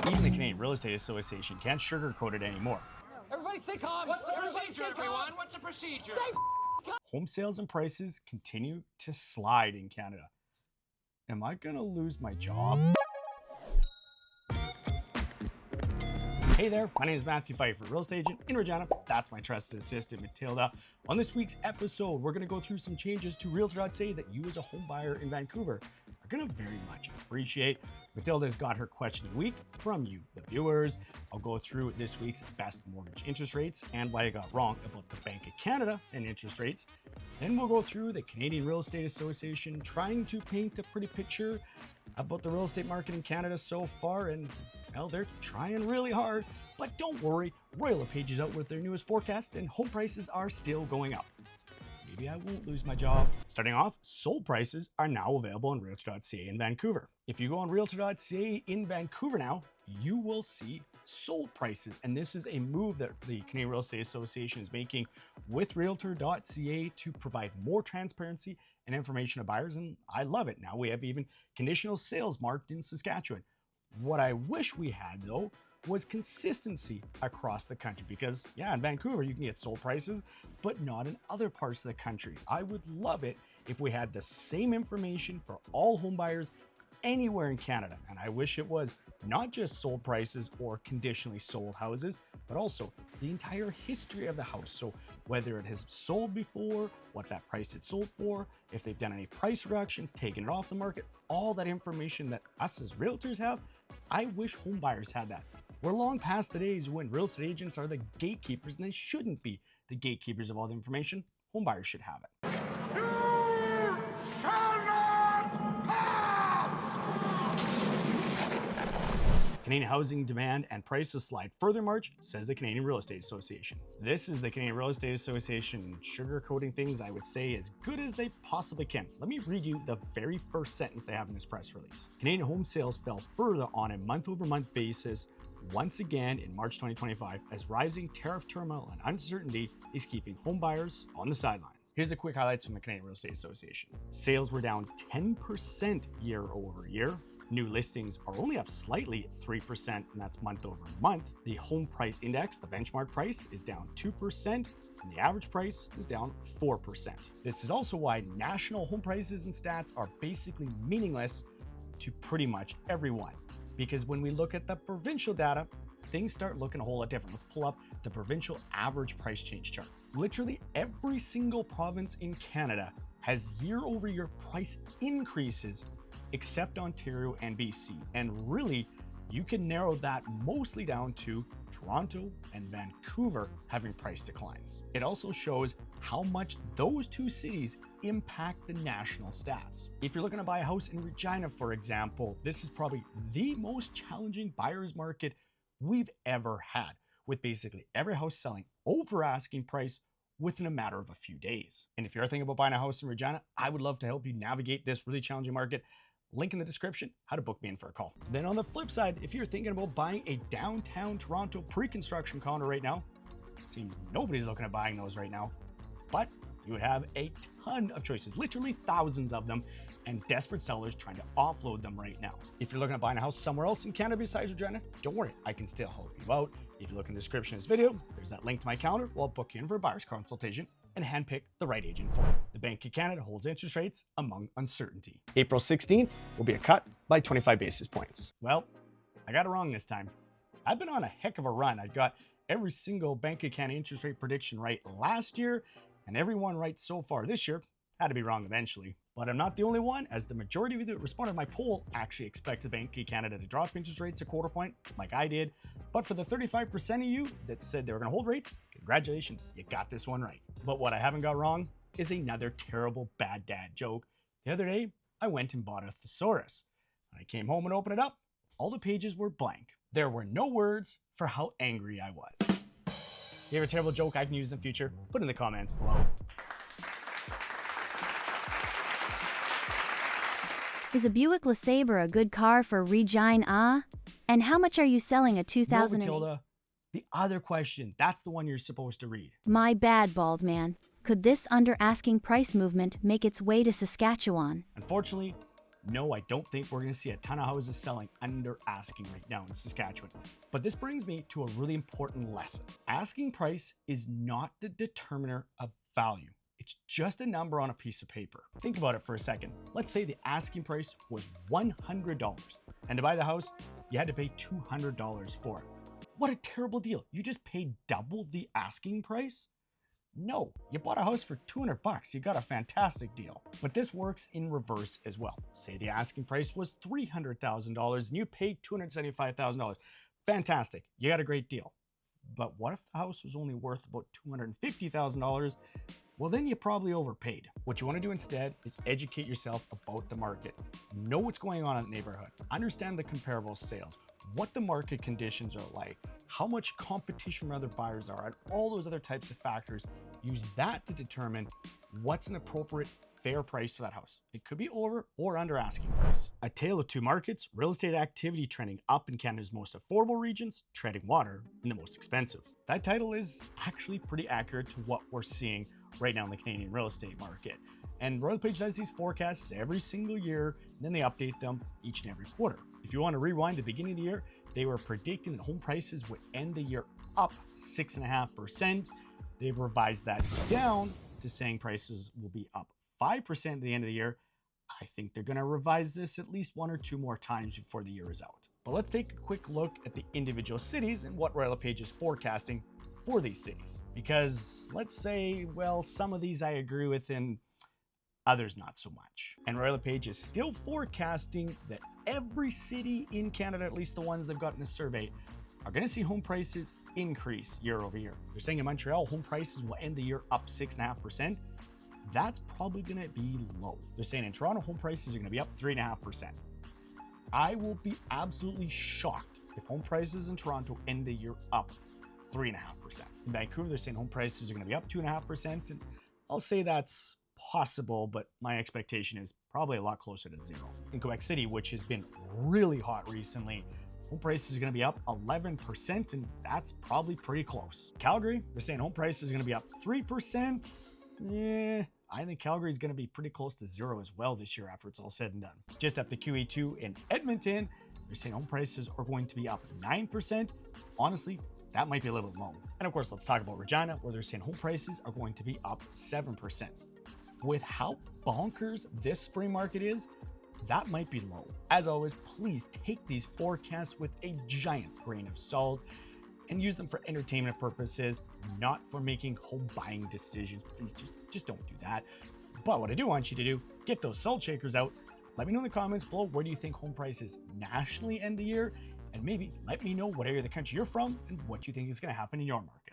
Even the Canadian Real Estate Association can't sugarcoat it anymore. Everybody stay calm. What's the procedure, everyone? What's the procedure? Home sales and prices continue to slide in Canada. Am I gonna lose my job? Hey there, my name is Matthew Pfeiffer, real estate agent in Regina. That's my trusted assistant, Matilda. On this week's episode, we're gonna go through some changes to Realtor.ca that you as a home buyer in Vancouver are gonna very much appreciate. Matilda's got her question of the week from you, the viewers. I'll go through this week's best mortgage interest rates and why I got wrong about the Bank of Canada and interest rates. Then we'll go through the Canadian Real Estate Association trying to paint a pretty picture about the real estate market in Canada so far, and well, they're trying really hard. But don't worry, Royal LePage is out with their newest forecast and home prices are still going up. Maybe I won't lose my job. Starting off, sold prices are now available on Realtor.ca in Vancouver. If you go on Realtor.ca in Vancouver now, you will see sold prices. And this is a move that the Canadian Real Estate Association is making with Realtor.ca to provide more transparency and information to buyers. And I love it. Now we have even conditional sales marked in Saskatchewan. What I wish we had though was consistency across the country, because yeah, in Vancouver you can get sold prices, but not in other parts of the country. I would love it if we had the same information for all home buyers anywhere in Canada. And I wish it was not just sold prices or conditionally sold houses, but also the entire history of the house. So whether it has sold before, what that price it sold for, if they've done any price reductions, taken it off the market, all that information that us as realtors have, I wish home buyers had that. We're long past the days when real estate agents are the gatekeepers, and they shouldn't be the gatekeepers of all the information. Home buyers should have it. You shall not pass! Canadian housing demand and prices slide further March, says the Canadian Real Estate Association. This is the Canadian Real Estate Association sugarcoating things, I would say, as good as they possibly can. Let me read you the very first sentence they have in this press release. Canadian home sales fell further on a month-over-month basis once again in March 2025, as rising tariff turmoil and uncertainty is keeping home buyers on the sidelines. Here's the quick highlights from the Canadian Real Estate Association. Sales were down 10% year over year. New listings are only up slightly 3%, and that's month over month. The home price index, the benchmark price, is down 2%, and the average price is down 4%. This is also why national home prices and stats are basically meaningless to pretty much everyone. Because when we look at the provincial data, things start looking a whole lot different. Let's pull up the provincial average price change chart. Literally every single province in Canada has year-over-year price increases except Ontario and BC. And really, you can narrow that mostly down to Toronto and Vancouver having price declines. It also shows how much those two cities impact the national stats. If you're looking to buy a house in Regina, for example, this is probably the most challenging buyer's market we've ever had, with basically every house selling over asking price within a matter of a few days. And if you're thinking about buying a house in Regina, I would love to help you navigate this really challenging market. Link in the description, how to book me in for a call. Then on the flip side, if you're thinking about buying a downtown Toronto pre-construction condo right now, seems nobody's looking at buying those right now, but you have a ton of choices, literally thousands of them, and desperate sellers trying to offload them right now. If you're looking at buying a house somewhere else in Canada besides Regina, don't worry, I can still help you out. If you look in the description of this video, there's that link to my calendar where I'll book you in for a buyer's consultation and handpick the right agent for you. The Bank of Canada holds interest rates among uncertainty. April 16th will be a cut by 25 basis points. Well, I got it wrong this time. I've been on a heck of a run. I got every single Bank of Canada interest rate prediction right last year, and everyone right so far this year. Had to be wrong eventually. But I'm not the only one, as the majority of you that responded to my poll actually expect the Bank of Canada to drop interest rates a quarter point, like I did. But for the 35% of you that said they were gonna hold rates, congratulations, you got this one right. But what I haven't got wrong is another terrible bad dad joke. The other day, I went and bought a thesaurus. When I came home and opened it up, all the pages were blank. There were no words for how angry I was. If you have a terrible joke I can use in the future, put it in the comments below. Is a Buick LeSabre a good car for Regina? And how much are you selling a 2008? No, Matilda. The other question, that's the one you're supposed to read. My bad, bald man. Could this under-asking price movement make its way to Saskatchewan? Unfortunately, No, I don't think we're going to see a ton of houses selling under asking right now in Saskatchewan. But this brings me to a really important lesson. Asking price is not the determiner of value. It's just a number on a piece of paper. Think about it for a second. Let's say the asking price was $100, and to buy the house, you had to pay $200 for it. What a terrible deal. You just paid double the asking price? No, you bought a house for $200. You got a fantastic deal. But this works in reverse as well. Say the asking price was $300,000 and you paid $275,000. Fantastic. You got a great deal. But what if the house was only worth about $250,000? Well, then you probably overpaid. What you want to do instead is educate yourself about the market. Know what's going on in the neighborhood. Understand the comparable sales, what the market conditions are like, how much competition from other buyers are, and all those other types of factors. Use that to determine what's an appropriate fair price for that house. It could be over or under asking price. A tale of two markets, real estate activity trending up in Canada's most affordable regions, treading water in the most expensive. That title is actually pretty accurate to what we're seeing right now in the Canadian real estate market. And Royal LePage does these forecasts every single year, and then they update them each and every quarter. If you want to rewind to the beginning of the year, they were predicting that home prices would end the year up 6.5%. They've revised that down to saying prices will be up 5% at the end of the year. I think they're going to revise this at least one or two more times before the year is out. But let's take a quick look at the individual cities and what Royal LePage is forecasting for these cities. Because let's say, well, some of these I agree with and others not so much. And Royal LePage is still forecasting that every city in Canada, at least the ones they've got in the survey, are going to see home prices increase year over year. They're saying in Montreal, home prices will end the year up 6.5%. That's probably going to be low. They're saying in Toronto, home prices are going to be up 3.5%. I will be absolutely shocked if home prices in Toronto end the year up 3.5%. In Vancouver, they're saying home prices are going to be up 2.5%. And I'll say that's possible, but my expectation is probably a lot closer to zero. In Quebec City, which has been really hot recently, home prices are going to be up 11%, and that's probably pretty close. Calgary, they're saying home prices are going to be up 3%. I think Calgary is going to be pretty close to zero as well this year after it's all said and done. Just up the QE2 in Edmonton, they're saying home prices are going to be up 9%. Honestly, that might be a little bit low. And of course, let's talk about Regina, where they're saying home prices are going to be up 7%. With how bonkers this spring market is, that might be low. As always, please take these forecasts with a giant grain of salt and use them for entertainment purposes, not for making home buying decisions. Please just don't do that. But what I do want you to do, get those salt shakers out. Let me know in the comments below, where do you think home prices nationally end the year? And maybe let me know what area of the country you're from and what you think is going to happen in your market.